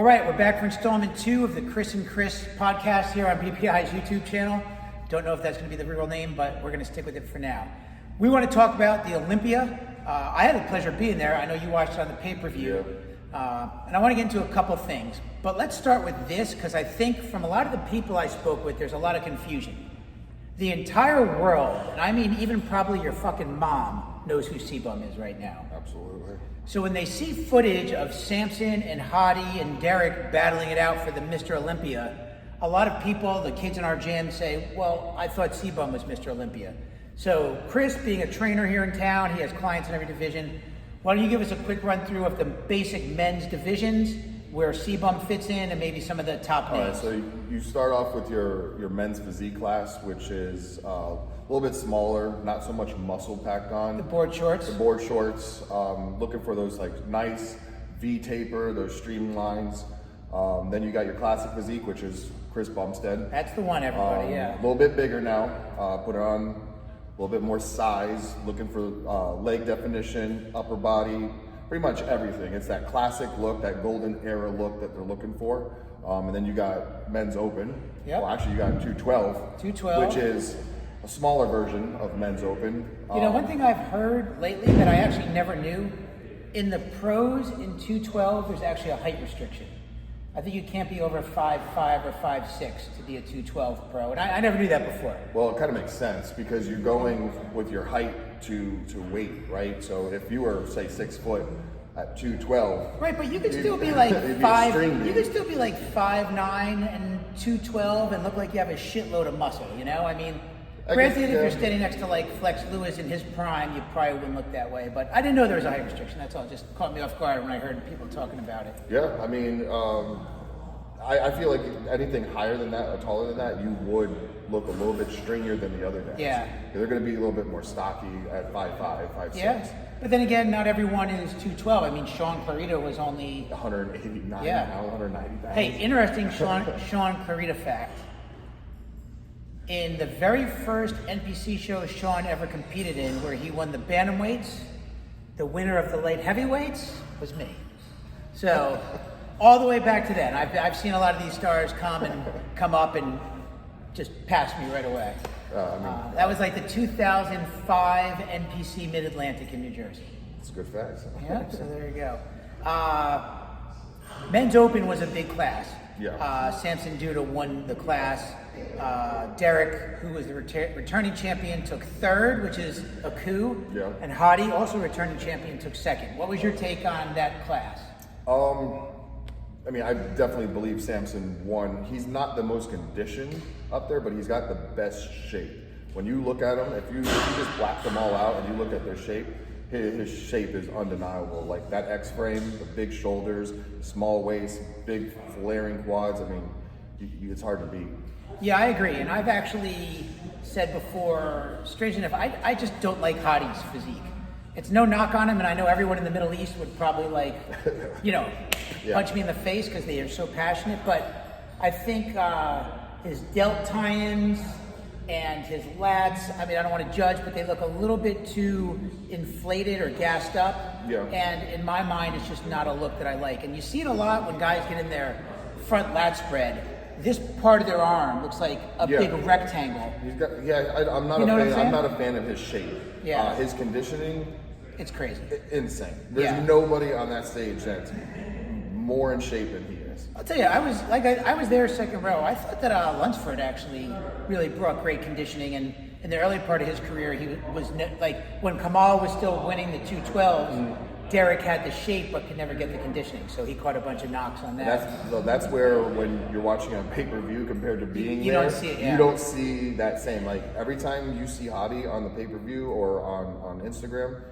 All right, we're back for installment 2 of the Chris and Chris podcast here on BPI's YouTube channel. Don't know if that's going to be the real name, but we're going to stick with it for now. We want to talk about the Olympia. I had the pleasure of being there. I know you watched it on the Pay Perview. And I want to get into a couple things. But let's start with this, because I think from a lot of the people I spoke with, there's a lot of confusion. The entire world, and I mean even probably your fucking mom, knows who C-Bum is right now. Absolutely. So when they see footage of Samson and Hadi and Derek battling it out for the Mr. Olympia, a lot of people, the kids in our gym, say, well, I thought C-Bum was Mr. Olympia. So Chris, being a trainer here in town, he has clients in every division. Why don't you give us a quick run through of the basic men's divisions, where C-Bum fits in, and maybe some of the top names. All right, so you start off with your men's physique class, which is a little bit smaller, not so much muscle packed on. The board shorts. The board shorts, looking for those like nice V taper, those streamlines. Then you got your classic physique, which is Chris Bumstead. That's the one, everybody, yeah. A little bit bigger now, put on a little bit more size, looking for leg definition, upper body, pretty much everything. It's that classic look, that golden era look that they're looking for. And then you got men's open. Yep. Well, actually you got 212. 212. Which is a smaller version of men's open. You know, one thing I've heard lately that I actually never knew, in the pros in 212, there's actually a height restriction. I think you can't be over 5'5" or 5'6" to be a 212 pro, and I never knew that before. Well, it kind of makes sense because you're going with your height to weight, right? So if you were, say, 6 foot at 212, right? But you could still be like be five. extremely. You could still be like 5'9" and 212 and look like you have a shitload of muscle. You know, I mean, granted, if you're standing next to like Flex Lewis in his prime, you probably wouldn't look that way. But I didn't know there was a height restriction. That's all. It just caught me off guard when I heard people talking about it. Yeah, I mean, I feel like anything higher than that or taller than that, you would look a little bit stringier than the other guys. Yeah. They're going to be a little bit more stocky at 5'5", 5'6". Yeah, but then again, not everyone is 212. I mean, Sean Clarita was only 189 Yeah. now, 190 pounds. Hey, interesting Sean Clarita fact. In the very first NPC show Sean ever competed in, where he won the bantamweights, the winner of the light heavyweights was me. So, all the way back to then, I've seen a lot of these stars come up and just pass me right away. That was like the 2005 NPC Mid-Atlantic in New Jersey. It's a good fact. Yeah, so there you go. Men's Open was a big class. Yeah. Samson Duda won the class. Derek, who was the returning champion, took third, which is a coup. Yeah. And Hadi, also returning champion, took second. What was your take on that class? I mean, I definitely believe Samson won. He's not the most conditioned up there, but he's got the best shape. When you look at him, if you just black them all out and you look at their shape, his shape is undeniable. Like that X-frame, the big shoulders, small waist, big flaring quads. I mean, it's hard to beat. Yeah, I agree. And I've actually said before, strange enough, I just don't like Hadi's physique. It's no knock on him, and I know everyone in the Middle East would probably punch me in the face because they are so passionate, but I think his delt tie-ins and his lats, I mean, I don't want to judge, but they look a little bit too inflated or gassed up. Yeah. And in my mind, it's just not a look that I like. And you see it a lot when guys get in their front lat spread. This part of their arm looks like a big rectangle. I'm not a fan of his shape. Yeah. His conditioning, it's crazy. Insane. There's nobody on that stage that's more in shape than he is. I'll tell you, I was there second row. I thought that Lunsford actually really brought great conditioning, and in the early part of his career, he was like when Kamal was still winning the 212s. Derek had the shape but could never get the conditioning, so he caught a bunch of knocks on that. That's where, when you're watching on pay-per-view compared to being you there, don't see it, yeah. You don't see that same. Like every time you see Hadi on the pay-per-view or on Instagram,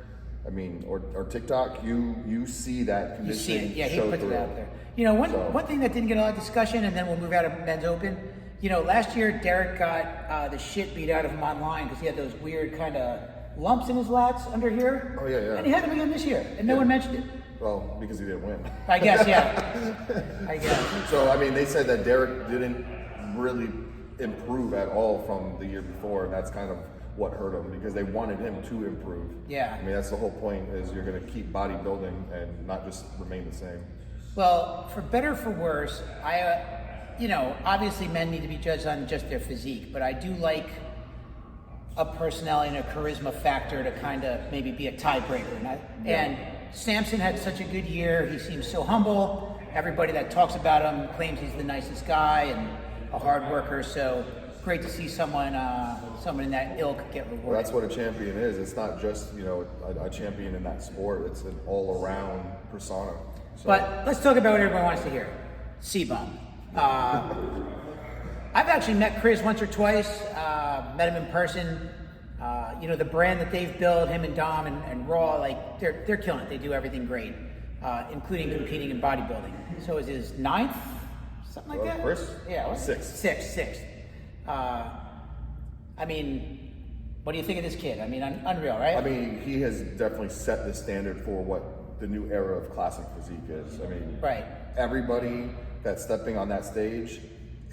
I mean, or TikTok, you see that conditioning. You see it, yeah. He show puts through. it out there. You know, one thing that didn't get a lot of discussion, and then we'll move out of Men's Open. You know, last year Derek got the shit beat out of him online because he had those weird kind of lumps in his lats under here. Oh, yeah. And he had them again this year, and no one mentioned it. Well, because he didn't win. I guess, yeah. I guess. So, I mean, they said that Derek didn't really improve at all from the year before, and that's kind of what hurt him because they wanted him to improve. Yeah. I mean, that's the whole point, is you're going to keep bodybuilding and not just remain the same. Well, for better or for worse, obviously men need to be judged on just their physique, but I do like a personality and a charisma factor to kind of maybe be a tiebreaker. And Samson had such a good year. He seems so humble. Everybody that talks about him claims he's the nicest guy and a hard worker. So great to see someone in that ilk get rewarded. Well, that's what a champion is. It's not just a champion in that sport. It's an all-around persona. So. But let's talk about what everyone wants to hear. C-Bum. I've actually met Chris once or twice. Met him in person. The brand that they've built, him and Dom and Raw, like they're killing it. They do everything great, including competing in bodybuilding. So is his 9th, something like that? Chris? Yeah, what? Sixth. What do you think of this kid? Unreal, right? He has definitely set the standard for what the new era of classic physique is. Right. Everybody that's stepping on that stage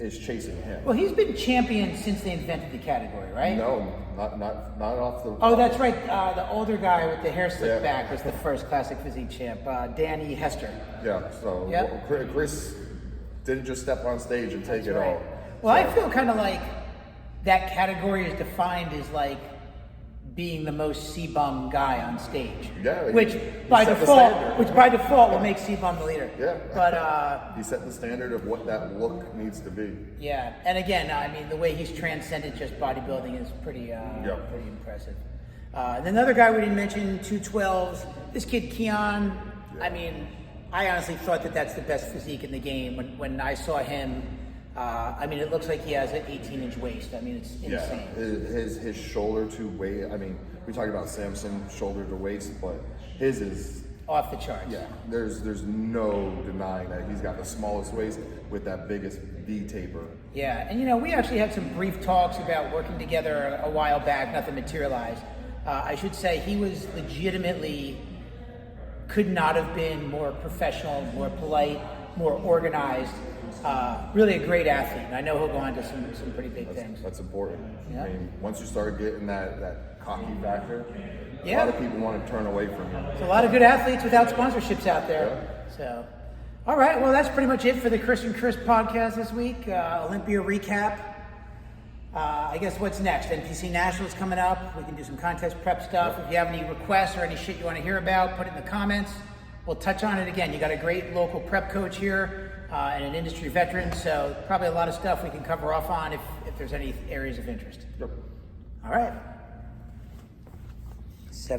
is chasing him. Well, he's been champion since they invented the category, right? No, not off the. Oh, that's right. The older guy with the hair slicked back was the first classic physique champ, Danny Hester. Yeah. So Chris didn't just step on stage and take it all. Well, I feel kind of like that category is defined as like being the most C-Bum guy on stage. Yeah. Which by default will make C-Bum the leader. Yeah. But he set the standard of what that look needs to be. Yeah. And again, the way he's transcended just bodybuilding is pretty impressive. And then another guy we didn't mention, 212s. This kid Keon. Yeah. I honestly thought that's the best physique in the game. When I saw him, it looks like he has an 18-inch waist. It's insane. Yeah, his shoulder to waist. We talked about Samson shoulder to waist, but his is off the charts. Yeah, there's no denying that he's got the smallest waist with that biggest V taper. Yeah, and we actually had some brief talks about working together a while back. Nothing materialized. I should say he was legitimately could not have been more professional, more polite, more organized. Really a great athlete. And I know he'll go on to some pretty big things. That's important. Yeah. Once you start getting that cocky factor, a Yeah. lot of people want to turn away from you. There's a lot of good athletes without sponsorships out there. Yeah. So, all right. Well, that's pretty much it for the Chris and Chris podcast this week. Olympia recap. I guess what's next? NPC Nationals coming up. We can do some contest prep stuff. If you have any requests or any shit you want to hear about, put it in the comments. We'll touch on it again. You got a great local prep coach here and an industry veteran, so probably a lot of stuff we can cover off on if there's any areas of interest. Yep. All right. 7